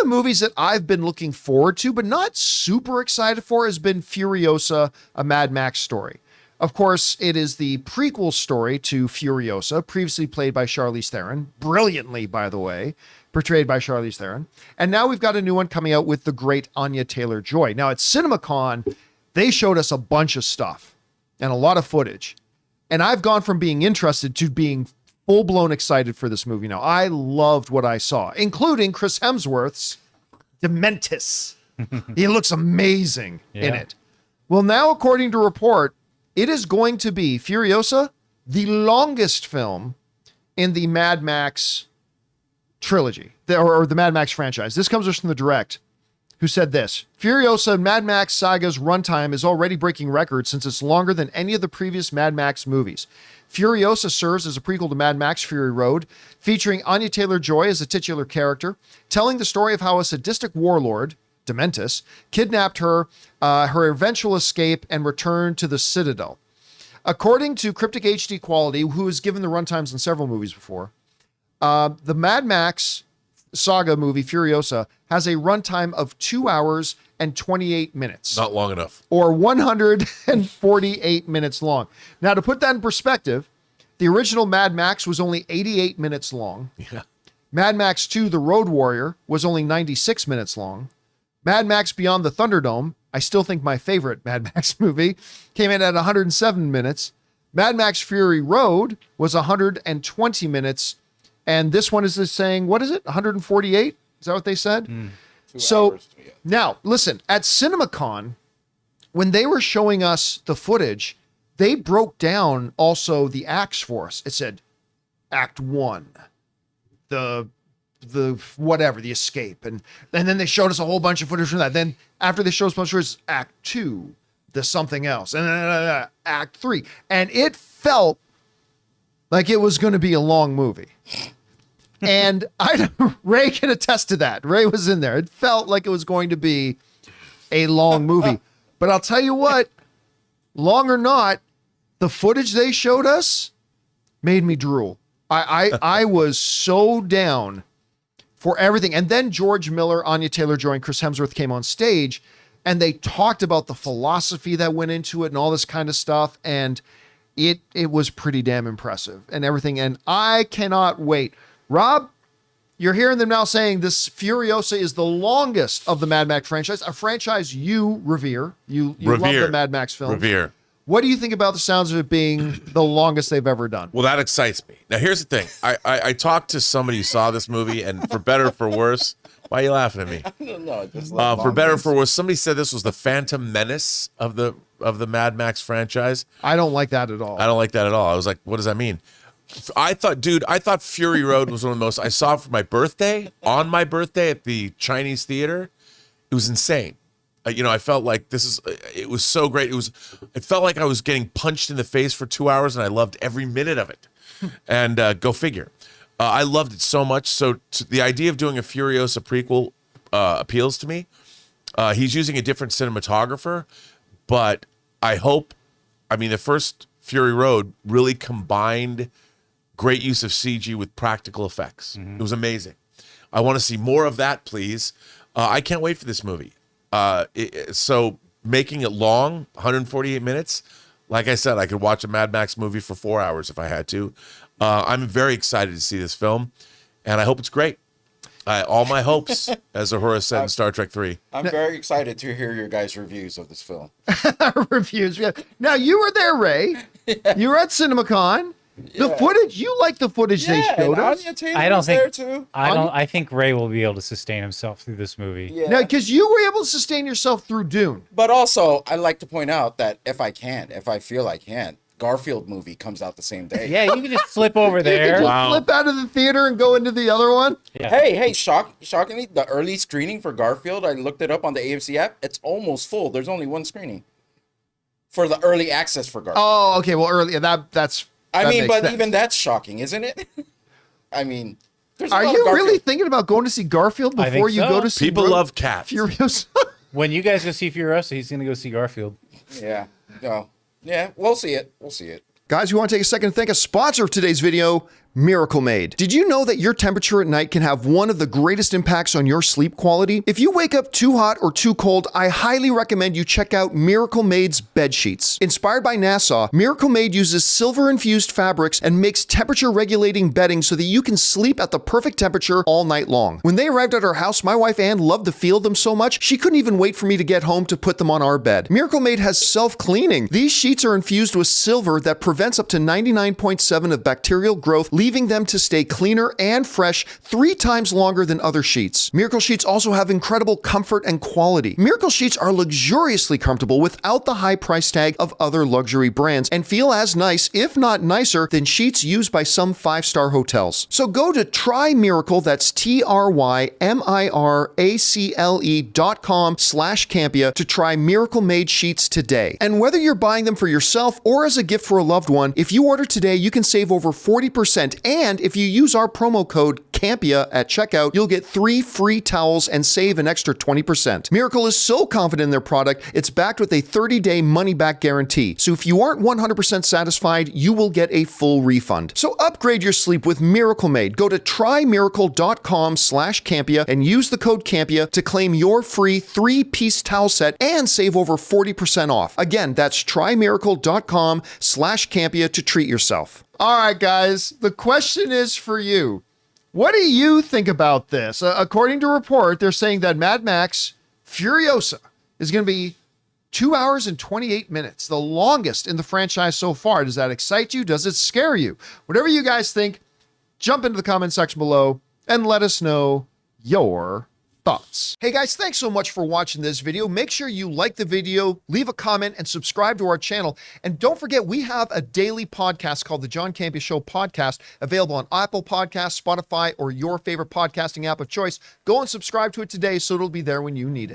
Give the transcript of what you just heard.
the movies that I've been looking forward to, but not super excited for, has been Furiosa, a Mad Max story. Of course, it is the prequel story to Furiosa, previously played by Charlize Theron, brilliantly, by the way, portrayed by Charlize Theron. And now we've got a new one coming out with the great Anya Taylor-Joy. Now, at CinemaCon, they showed us a bunch of stuff and a lot of footage. And I've gone from being interested to being full-blown excited for this movie now. I loved what I saw, including Chris Hemsworth's Dementis. He looks amazing in it. Well, now, according to report, it is going to be Furiosa, the longest film in the Mad Max trilogy, or the Mad Max franchise. This comes from the Direct, who said this: Furiosa Mad Max Saga's runtime is already breaking records since it's longer than any of the previous Mad Max movies. Furiosa serves as a prequel to Mad Max Fury Road, featuring Anya Taylor-Joy as a titular character, telling the story of how a sadistic warlord, Dementis, kidnapped her, her eventual escape, and return to the Citadel. According to Cryptic HD Quality, who has given the runtimes in several movies before, the Mad Max Saga movie, Furiosa, has a runtime of 2 hours and 28 minutes. Not long enough. Or 148 minutes long. Now, to put that in perspective, the original Mad Max was only 88 minutes long. Yeah. Mad Max 2, The Road Warrior, was only 96 minutes long. Mad Max Beyond the Thunderdome, I still think my favorite Mad Max movie, came in at 107 minutes. Mad Max Fury Road was 120 minutes. And this one is saying, what is it? 148? Is that what they said? 2 So hours. Yeah. now, listen, at CinemaCon, when they were showing us the footage, they broke down also the acts for us. It said Act 1, the whatever, the escape. And then they showed us a whole bunch of footage from that. Then after they showed us a bunch of footage, Act 2, the something else. And then Act 3. And it felt like it was going to be a long movie. And Ray can attest to that. Ray was in there. It felt like it was going to be a long movie. But I'll tell you what, long or not, the footage they showed us made me drool. I was so down for everything. And then George Miller, Anya Taylor-Joy, and Chris Hemsworth came on stage, and they talked about the philosophy that went into it and all this kind of stuff. And it was pretty damn impressive and everything. And I cannot wait. Rob, you're hearing them now saying this Furiosa is the longest of the Mad Max franchise, a franchise you revere. You love the Mad Max films. Revere. What do you think about the sounds of it being the longest they've ever done? Well, that excites me. Now, here's the thing. I talked to somebody who saw this movie, and for better or for worse, why are you laughing at me? I don't know. Just For better or for worse, somebody said this was the Phantom Menace of the Mad Max franchise. I don't like that at all. I don't like that at all. I was like, what does that mean? I thought Fury Road was one of the most, I saw it for my birthday, on my birthday at the Chinese theater. It was insane. I felt like it was so great. It felt like I was getting punched in the face for 2 hours, and I loved every minute of it. And go figure. I loved it so much. So the idea of doing a Furiosa prequel appeals to me. He's using a different cinematographer, but the first Fury Road really combined great use of CG with practical effects. It was amazing. I want to see more of that, please. I can't wait for this movie. So making it long, 148 minutes, like I said, I could watch a Mad Max movie for 4 hours if I had to. I'm very excited to see this film, and I hope it's great. All my hopes, as Ahura said in Star Trek 3. I'm very excited to hear your guys' reviews of this film. Reviews. Yeah. Now, you were there, Ray. Yeah. You were at CinemaCon. The footage, you like the footage they showed us. I don't think. I think Ray will be able to sustain himself through this movie. Yeah. No, because you were able to sustain yourself through Dune. But also, I'd like to point out that if I feel I can, Garfield movie comes out the same day. Yeah, you can just flip over there. You can just flip out of the theater and go into the other one. Yeah. Hey, shockingly, the early screening for Garfield, I looked it up on the AMC app. It's almost full. There's only one screening for the early access for Garfield. Oh, okay. Well, early that's. But sense. even that's shocking, isn't it? I mean, are you really thinking about going to see Garfield before you go to see People love cats. Furiosa? When you guys go see Furiosa, he's going to go see Garfield. Yeah. No. Yeah, we'll see it. Guys, we want to take a second to thank a sponsor of today's video, Miracle Made. Did you know that your temperature at night can have one of the greatest impacts on your sleep quality? If you wake up too hot or too cold, I highly recommend you check out Miracle Made's bed sheets. Inspired by NASA, Miracle Made uses silver-infused fabrics and makes temperature-regulating bedding so that you can sleep at the perfect temperature all night long. When they arrived at our house, my wife Ann loved the feel of them so much, she couldn't even wait for me to get home to put them on our bed. Miracle Made has self-cleaning. These sheets are infused with silver that prevents up to 99.7% of bacterial growth, leaving them to stay cleaner and fresh 3 times longer than other sheets. Miracle Sheets also have incredible comfort and quality. Miracle Sheets are luxuriously comfortable without the high price tag of other luxury brands and feel as nice, if not nicer, than sheets used by some 5-star hotels. So go to TryMiracle, that's TryMiracle.com/Campea to try Miracle Made sheets today. And whether you're buying them for yourself or as a gift for a loved one, if you order today, you can save over 40%. And if you use our promo code Campea at checkout, you'll get 3 free towels and save an extra 20%. Miracle is so confident in their product, it's backed with a 30-day money-back guarantee. So if you aren't 100% satisfied, you will get a full refund. So upgrade your sleep with Miracle Made. Go to TryMiracle.com/Campea and use the code Campea to claim your free 3-piece towel set and save over 40% off. Again, that's TryMiracle.com/Campea to treat yourself. All right, guys, the question is for you. What do you think about this? According to a report, they're saying that Mad Max Furiosa is going to be 2 hours and 28 minutes, the longest in the franchise so far. Does that excite you? Does it scare you? Whatever you guys think, jump into the comment section below and let us know your thoughts. Hey guys, thanks so much for watching this video. Make sure you like the video, leave a comment, and subscribe to our channel. And don't forget, we have a daily podcast called the John Campea Show podcast, available on Apple Podcasts, Spotify, or your favorite podcasting app of choice. Go and subscribe to it today so it'll be there when you need it.